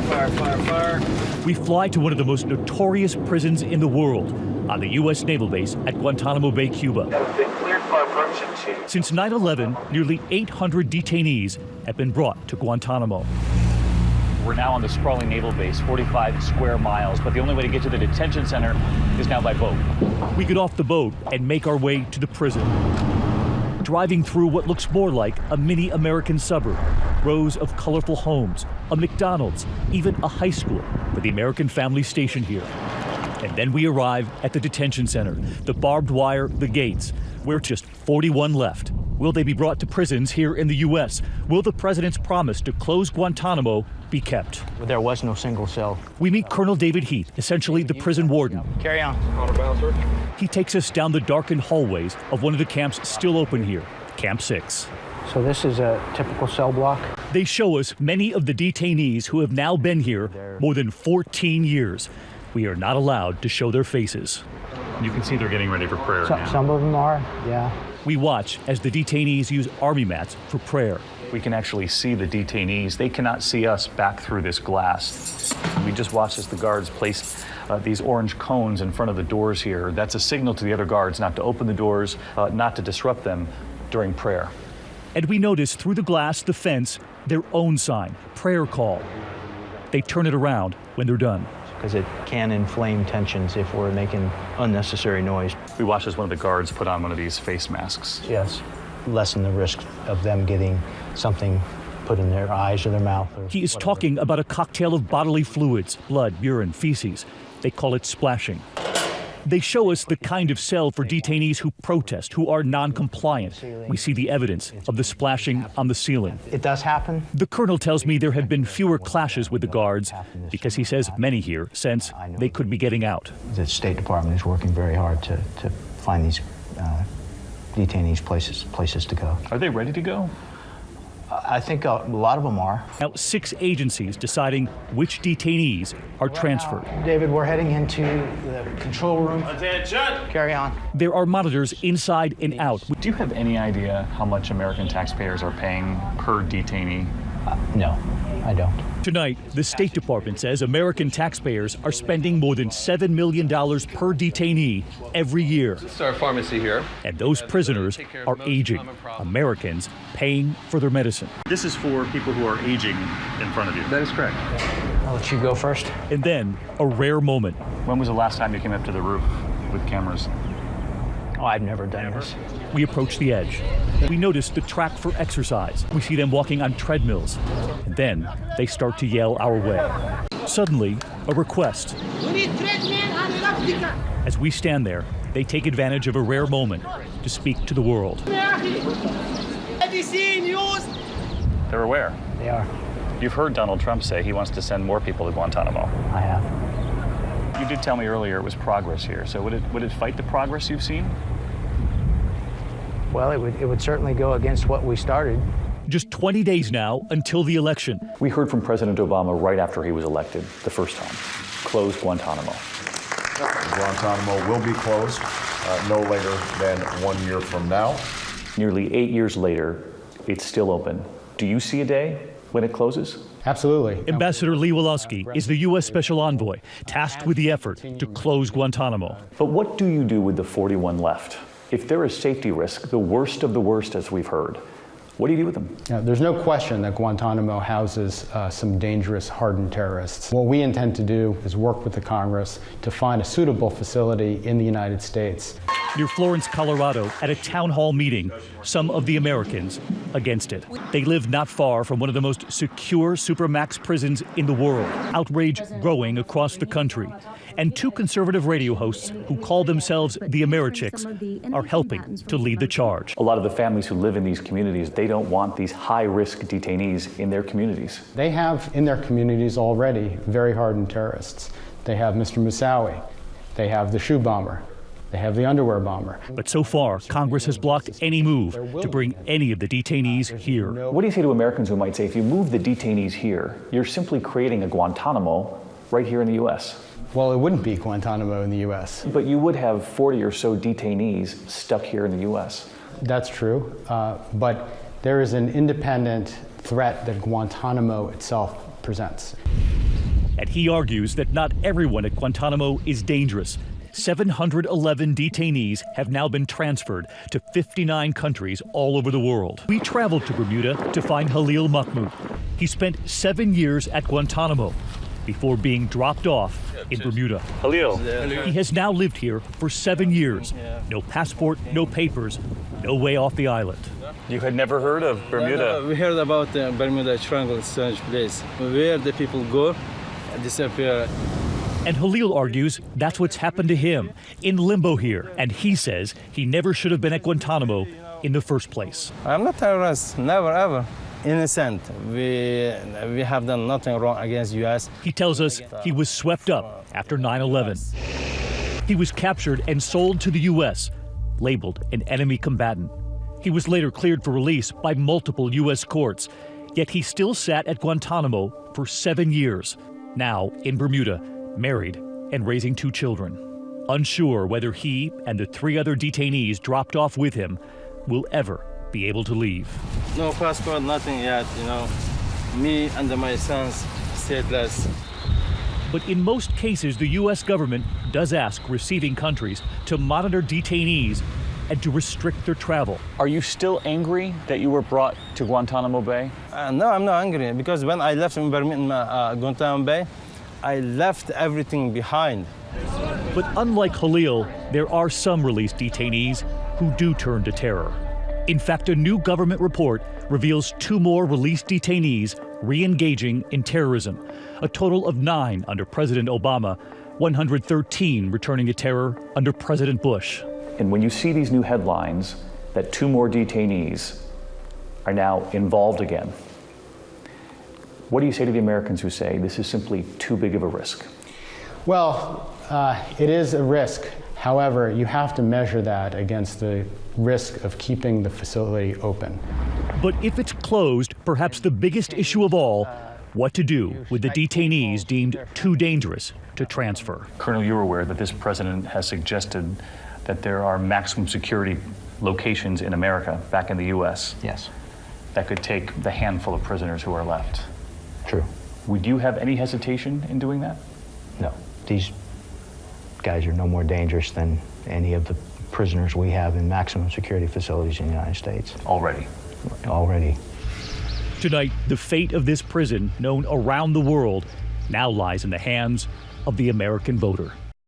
Fire, fire, fire, fire. We fly to one of the most notorious prisons in the world, on the U.S. naval base at Guantanamo Bay, Cuba. Been cleared for approaching 2. Since 9/11, nearly 800 detainees have been brought to Guantanamo. We're now on the sprawling naval base, 45 square miles, but the only way to get to the detention center is now by boat. We get off the boat and make our way to the prison. Driving through what looks more like a mini American suburb, rows of colorful homes, a McDonald's, even a high school with the American family stationed here. And then we arrive at the detention center, the barbed wire, the gates. We're just 41 left. Will they be brought to prisons here in the U.S.? Will the president's promise to close Guantanamo be kept? There was no single cell. We meet Colonel David Heath, essentially the prison warden. Carry on. He takes us down the darkened hallways of one of the camps still open here, Camp 6. So this is a typical cell block. They show us many of the detainees who have now been here more than 14 years. We are not allowed to show their faces. You can see they're getting ready for prayer now. Some of them are, yeah. We watch as the detainees use army mats for prayer. We can actually see the detainees. They cannot see us back through this glass. We just watch as the guards place these orange cones in front of the doors here. That's a signal to the other guards not to open the doors, not to disrupt them during prayer. And we notice through the glass, the fence, their own sign, prayer call. They turn it around when they're done. Because it can inflame tensions if we're making unnecessary noise. We watch as one of the guards put on one of these face masks. Yes, lessen the risk of them getting something put in their eyes or their mouth. Or he is whatever. talking about a cocktail of bodily fluids, blood, urine, feces. They call it splashing. They show us the kind of cell for detainees who protest, who are non-compliant. We see the evidence of the splashing on the ceiling. It does happen. The colonel tells me there have been fewer clashes with the guards because he says many here sense they could be getting out. The State Department is working very hard to find these detainees places to go. Are they ready to go? I think a lot of them are. Now, 6 agencies deciding which detainees are transferred. David, we're heading into the control room. Attention! Carry on. There are monitors inside and out. Do you have any idea how much American taxpayers are paying per detainee? No, I don't. Tonight, the State Department says American taxpayers are spending more than $7 million per detainee every year. This is our pharmacy here. And those prisoners are aging. Americans paying for their medicine. This is for people who are aging in front of you. That is correct. I'll let you go first. And then a rare moment. When was the last time you came up to the roof with cameras? Oh, I've never done this. We approach the edge. We notice the track for exercise. We see them walking on treadmills. And then they start to yell our way. Suddenly, a request. We need treadmill and elliptical. As we stand there, they take advantage of a rare moment to speak to the world. ABC News. They're aware. They are. You've heard Donald Trump say he wants to send more people to Guantanamo. I have. You did tell me earlier it was progress here. So would it fight the progress you've seen? Well, it would certainly go against what we started. Just 20 days now until the election. We heard from President Obama right after he was elected the first time. Close Guantanamo. Guantanamo will be closed no later than 1 year from now. Nearly 8 years later, it's still open. Do you see a day when it closes? Absolutely. Ambassador Lee Wolosky is the U.S. Special Envoy, tasked with the effort to close Guantanamo. But what do you do with the 41 left? If there is safety risk, the worst of the worst, as we've heard, what do you do with them? Yeah, there's no question that Guantanamo houses some dangerous, hardened terrorists. What we intend to do is work with the Congress to find a suitable facility in the United States. Near Florence, Colorado, at a town hall meeting, some of the Americans against it. They live not far from one of the most secure supermax prisons in the world. Outrage growing across the country. And 2 conservative radio hosts who call themselves the Americhicks are helping to lead the charge. A lot of the families who live in these communities, they don't want these high-risk detainees in their communities. They have in their communities already very hardened terrorists. They have Mr. Moussaoui. They have the shoe bomber. They have the underwear bomber. But so far, Congress has blocked any move to bring any of the detainees here. What do you say to Americans who might say, if you move the detainees here, you're simply creating a Guantanamo right here in the U.S.? Well, it wouldn't be Guantanamo in the U.S. But you would have 40 or so detainees stuck here in the U.S. That's true, but there is an independent threat that Guantanamo itself presents. And he argues that not everyone at Guantanamo is dangerous. 711 detainees have now been transferred to 59 countries all over the world. We traveled to Bermuda to find Halil Mahmoud. He spent 7 years at Guantanamo before being dropped off in Bermuda. Halil. He has now lived here for 7 years. No passport, no papers, no way off the island. You had never heard of Bermuda? No, we heard about the Bermuda Triangle, strange place, where the people go, disappear. And Halil argues that's what's happened to him, in limbo here. And he says he never should have been at Guantanamo in the first place. I'm not terrorist, never ever. Innocent. We have done nothing wrong against U.S. He tells us he was swept up after 9/11. He was captured and sold to the U.S., labeled an enemy combatant. He was later cleared for release by multiple U.S. courts, yet he still sat at Guantanamo for 7 years, now in Bermuda, married and raising 2 children. Unsure whether he and the 3 other detainees dropped off with him will ever be able to leave. No passport, nothing yet, you know. Me and my sons stateless. But in most cases, the U.S. government does ask receiving countries to monitor detainees and to restrict their travel. Are you still angry that you were brought to Guantanamo Bay? No, I'm not angry, because when I left in Guantanamo Bay, I left everything behind. But unlike Halil, there are some released detainees who do turn to terror. In fact, a new government report reveals 2 more released detainees re-engaging in terrorism, a total of 9 under President Obama, 113 returning to terror under President Bush. And when you see these new headlines that 2 more detainees are now involved again, what do you say to the Americans who say this is simply too big of a risk? Well, it is a risk. However, you have to measure that against the risk of keeping the facility open. But if it's closed, perhaps the biggest issue of all, what to do with the detainees deemed too dangerous to transfer. Colonel, you're aware that this president has suggested that there are maximum security locations in America, back in the U.S. Yes. that could take the handful of prisoners who are left. True. Would you have any hesitation in doing that? No. These guys are no more dangerous than any of the prisoners we have in maximum security facilities in the United States. Already. Tonight, the fate of this prison, known around the world, now lies in the hands of the American voter.